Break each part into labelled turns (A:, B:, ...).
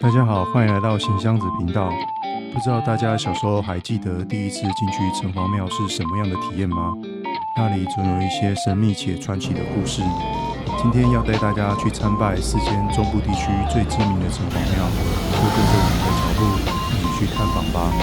A: 大家好，欢迎来到行箱子频道。不知道大家小时候还记得第一次进去城隍庙是什么样的体验吗？那里总有一些神秘且传奇的故事。今天要带大家去参拜4间中部地区最知名的城隍庙，就跟着我们的脚步一起去探访吧。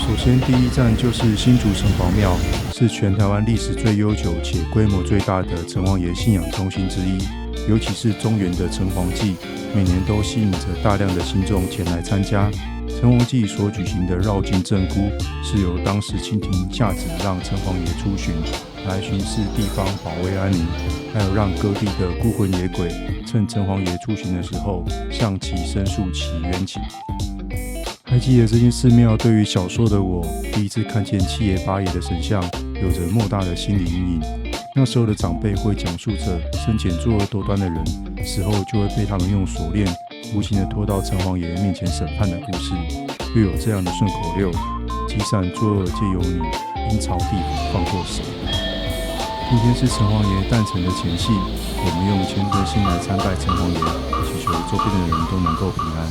A: 首先，第一站就是新竹城隍庙，是全台湾历史最悠久且规模最大的城隍爷信仰中心之一。尤其是中原的城隍祭，每年都吸引着大量的信众前来参加。城隍祭所举行的绕境镇孤，是由当时清廷下旨让城隍爷出巡，来巡视地方，保卫安宁，还有让各地的孤魂野鬼趁城隍爷出巡的时候，向其申诉其冤情。还记得这间寺庙对于小时候的我，第一次看见七爷八爷的神像，有着莫大的心理阴影。那时候的长辈会讲述着生前作恶多端的人，死后就会被他们用锁链无情地拖到城隍爷面前审判的故事。又有这样的顺口溜：积善作恶皆由你，阴曹地府放过谁？今天是城隍爷诞辰的前夕，我们用虔诚心来参拜城隍爷，祈求周边的人都能够平安。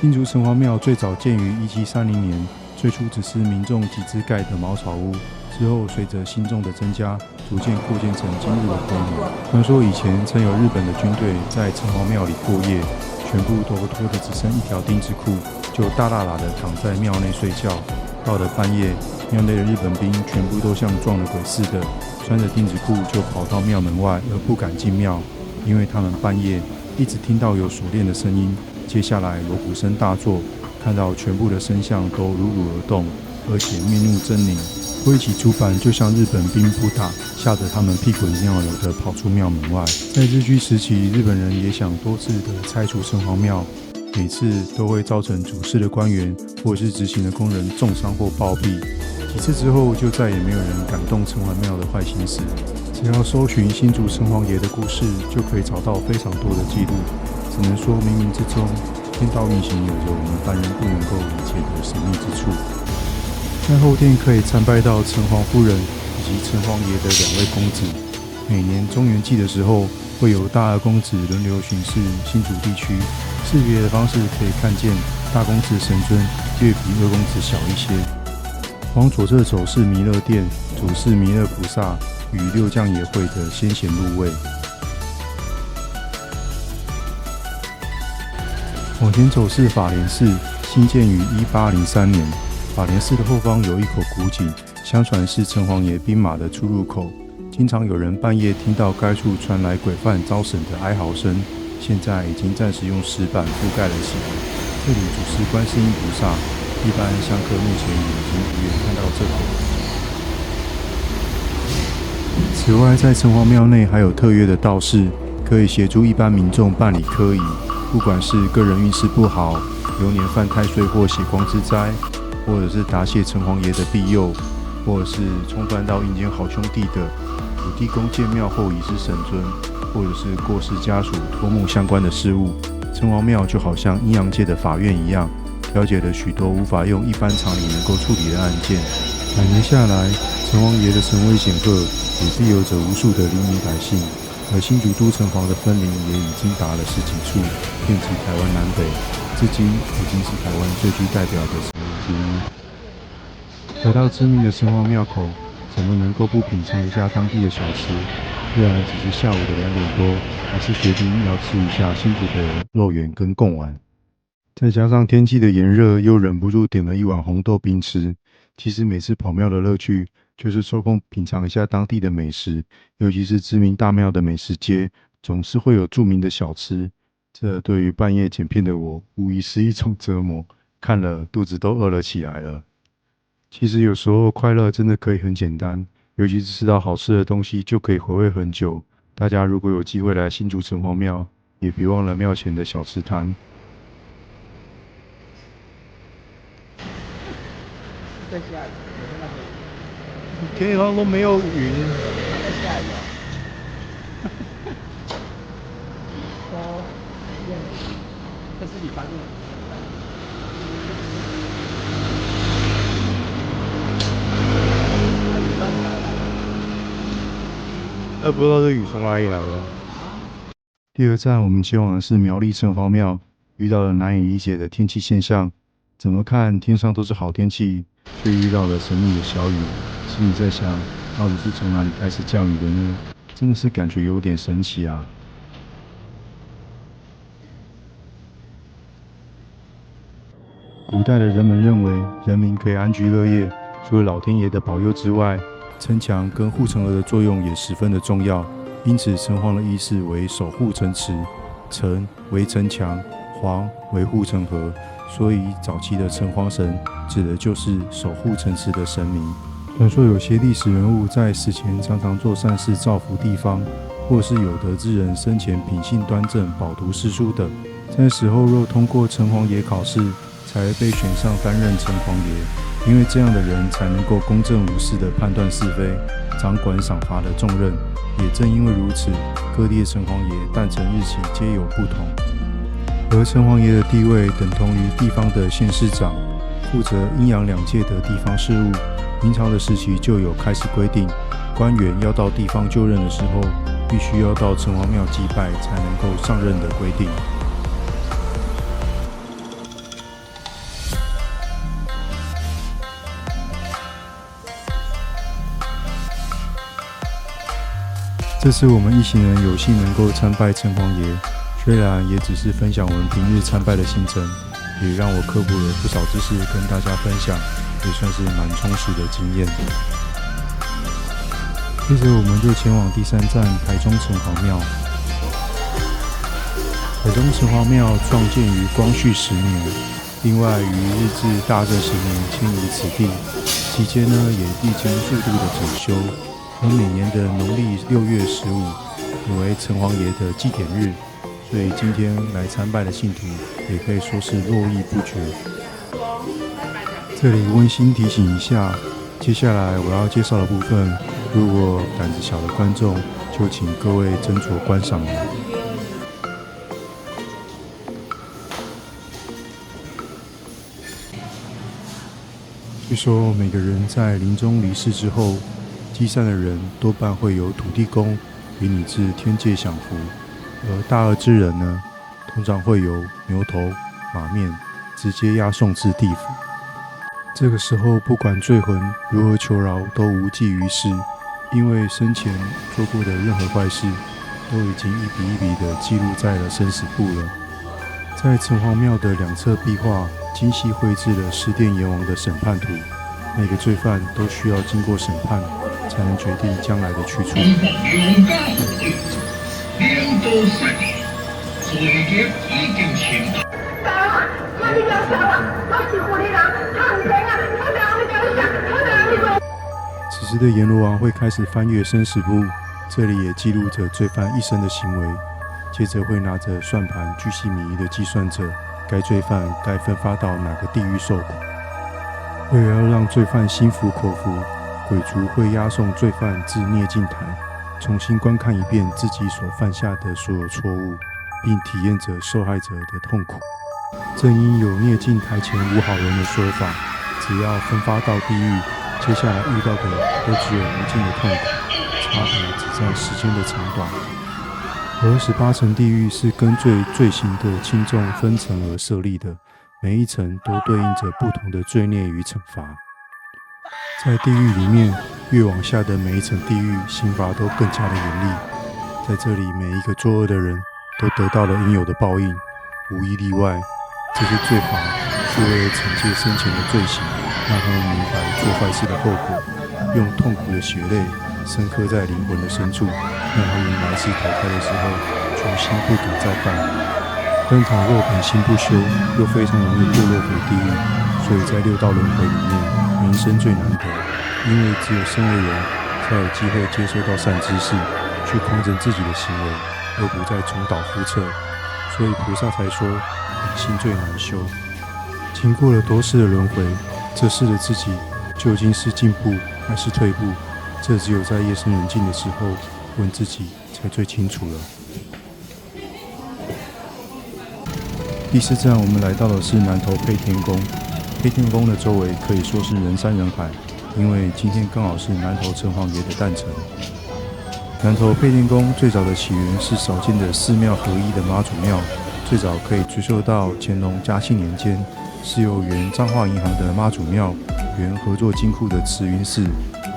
A: 新竹城隍庙最早建于1730年，最初只是民众集资盖的茅草屋。之后，随着信众的增加，逐渐扩建成今日的规模。传说以前曾有日本的军队在城隍庙里过夜，全部都脱得只剩一条丁字裤，就大大的躺在庙内睡觉。到了半夜，庙内的日本兵全部都像撞了鬼似的，穿着丁字裤就跑到庙门外，而不敢进庙，因为他们半夜一直听到有锁链的声音。接下来锣鼓声大作，看到全部的神像都如如而动，而且面目狰狞。挥起竹板，就像日本兵扑打，吓得他们屁滚尿流地跑出庙门外。在日据时期，日本人也想多次地拆除城隍庙，每次都会造成主事的官员或是执行的工人重伤或暴毙。几次之后，就再也没有人敢动城隍庙的坏心思。只要搜寻新竹城隍爷的故事，就可以找到非常多的记录。只能说冥冥之中，天道运行有着我们凡人不能够理解的神秘之处。在后殿可以参拜到城隍夫人以及城隍爷的2位公子。每年中元祭的时候，会由大二公子轮流巡视新竹地区。识别的方式可以看见大公子神尊略比2公子小一些。往左侧走是弥勒殿，主是弥勒菩萨与6将野会的先贤入位。往前走是法莲寺，兴建于1803年。法莲寺的后方有一口古井，相传是城隍爷兵马的出入口。经常有人半夜听到该处传来鬼犯遭审的哀嚎声，现在已经暂时用石板覆盖了起来。这里主是观世音菩萨，一般香客目前已经无缘看到这口井。此外，在城隍庙内还有特约的道士，可以协助一般民众办理科仪，不管是个人运势不好、流年犯太岁或血光之灾，或者是答谢城隍爷的庇佑，或者是冲犯到阴间好兄弟的土地公建庙后遗失神尊，或者是过世家属托梦相关的事务，城隍庙就好像阴阳界的法院一样，调解了许多无法用一般常理能够处理的案件。百年下来，城隍爷的神威显赫，也庇佑着无数的黎民百姓。而新竹都城隍的分灵也已经达了10几处，遍及台湾南北，至今已经是台湾最具代表的神灵之一。来到知名的城隍庙口，怎么能够不品尝一下当地的小吃？虽然只是下午的2点多，还是决定要吃一下新竹的肉圆跟贡丸。再加上天气的炎热，又忍不住点了一碗红豆冰吃。其实每次跑庙的乐趣，就是抽空品尝一下当地的美食，尤其是知名大庙的美食街，总是会有著名的小吃。这对于半夜剪片的我，无疑是一种折磨，看了肚子都饿了起来了。其实有时候快乐真的可以很简单，尤其是吃到好吃的东西，就可以回味很久。大家如果有机会来新竹城隍庙，也别忘了庙前的小吃摊。
B: 在下雨，
A: 天上都没有云。
B: 在下雨啊。哦，这是你发现的。
A: 不知道这雨从哪里来的。第二站，我们前往的是苗栗城隍庙，遇到了难以理解的天气现象。怎么看天上都是好天气，却遇到了神秘的小雨。心里在想，到底是从哪里开始降雨的呢？真的是感觉有点神奇啊。古代的人们认为，人民可以安居乐业，除了老天爷的保佑之外，城墙跟护城河的作用也十分的重要。因此，城隍的意思为守护城池，城为城墙，隍为护城河。所以，早期的城隍神指的就是守护城池的神明。传说有些历史人物在死前常常做善事，造福地方，或是有德之人生前品性端正，饱读诗书等，在死后若通过城隍爷考试，才被选上担任城隍爷。因为这样的人才能够公正无私地判断是非，掌管赏罚的重任。也正因为如此，各地的城隍爷诞辰日期皆有不同。而城隍爷的地位等同于地方的县市长，负责阴阳两界的地方事务。明朝的时期就有开始规定，官员要到地方就任的时候，必须要到城隍庙祭拜才能够上任的规定。这次我们一行人有幸能够参拜城隍爷，虽然也只是分享我们平日参拜的行程，也让我科普了不少知识跟大家分享，也算是蛮充实的经验。接着我们就前往第3站台中城隍庙。台中城隍庙创建于光绪10年，另外于日治大正10年迁移此地，期间呢也历经数度的整修。而每年的农历6月15也为城隍爷的祭典日，所以今天来参拜的信徒也可以说是络绎不绝。这里温馨提醒一下，接下来我要介绍的部分，如果胆子小的观众，就请各位斟酌观赏了。据说每个人在临终离世之后，祭善的人多半会有土地公领你至天界享福，而大恶之人呢，通常会有牛头马面，直接押送至地府。这个时候，不管罪魂如何求饶，都无济于事，因为生前做过的任何坏事，都已经一笔一笔地记录在了生死簿了。在城隍庙的两侧壁画，精细绘制了十殿阎王的审判图，每个罪犯都需要经过审判，才能决定将来的去处。此时的阎罗王会开始翻阅生死簿，这里也记录着罪犯一生的行为，接着会拿着算盘巨细靡遗地计算着该罪犯该分发到哪个地狱受苦。为了要让罪犯心服口服，鬼卒会押送罪犯至孽镜台，重新观看一遍自己所犯下的所有错误，并体验着受害者的痛苦。正因有孽镜台前无好人的说法，只要分发到地狱，接下来遇到的都只有无尽的痛苦，差别只在时间的长短。而18层地狱是根据罪行的轻重分层而设立的，每一层都对应着不同的罪孽与惩罚。在地狱里面，越往下的每一层地狱，刑罚都更加的严厉。在这里，每一个作恶的人都得到了应有的报应，无一例外。这些罪罚是为了惩戒生前的罪行，让他们明白做坏事的后果，用痛苦的血泪深刻在灵魂的深处，让他们来世投胎的时候重新不敢再犯。但倘若本心不修，又非常容易堕落回地狱，所以在6道轮回里面，人生最难得，因为只有身为人，才有机会接受到善知识，去匡正自己的行为，而不再重蹈覆辙。所以菩萨才说，本心最难修。经过了多世的轮回，这世的自己究竟是进步还是退步？这只有在夜深人静的时候问自己才最清楚了。第4站，我们来到的是南投配天宫。配天宫的周围可以说是人山人海，因为今天刚好是南投城隍爷的诞辰。南投配电宫最早的起源是少见的四庙合一的妈祖庙，最早可以追溯到乾隆嘉庆年间，是由原彰化银行的妈祖庙、原合作金库的慈云寺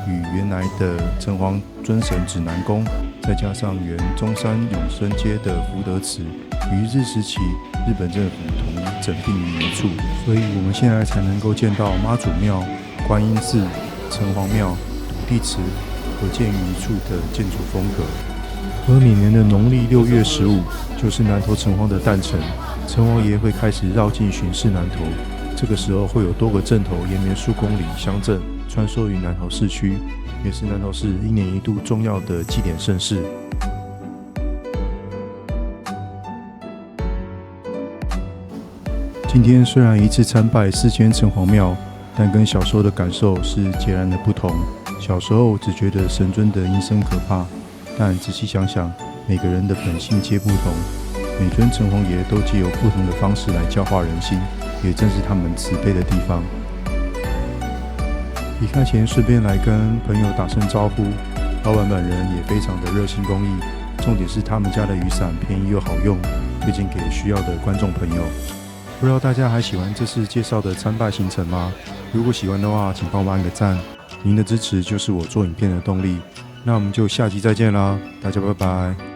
A: 与原来的城隍尊神指南宫，再加上原中山永生街的福德祠，于日时起日本政府统一整并于一处，所以我们现在才能够见到妈祖庙、观音寺、城隍庙、土地祠合建于一处的建筑风格。而每年的农历6月15，就是南投城隍的诞辰，城隍爷会开始绕境巡视南投。这个时候会有多个阵头延绵数公里乡镇穿梭于南投市区，也是南投市1年1度重要的祭典盛事。今天虽然一次参拜4间城隍庙，但跟小时候的感受是截然的不同。小时候只觉得神尊的阴森可怕，但仔细想想，每个人的本性皆不同，每尊城隍爷都借由不同的方式来教化人心，也正是他们慈悲的地方。离开前顺便来跟朋友打声招呼，老板本人也非常的热心公益，重点是他们家的雨伞便宜又好用，推荐给需要的观众朋友。不知道大家还喜欢这次介绍的参拜行程吗？如果喜欢的话，请帮我按个赞，您的支持就是我做影片的动力。那我们就下期再见啦，大家拜拜。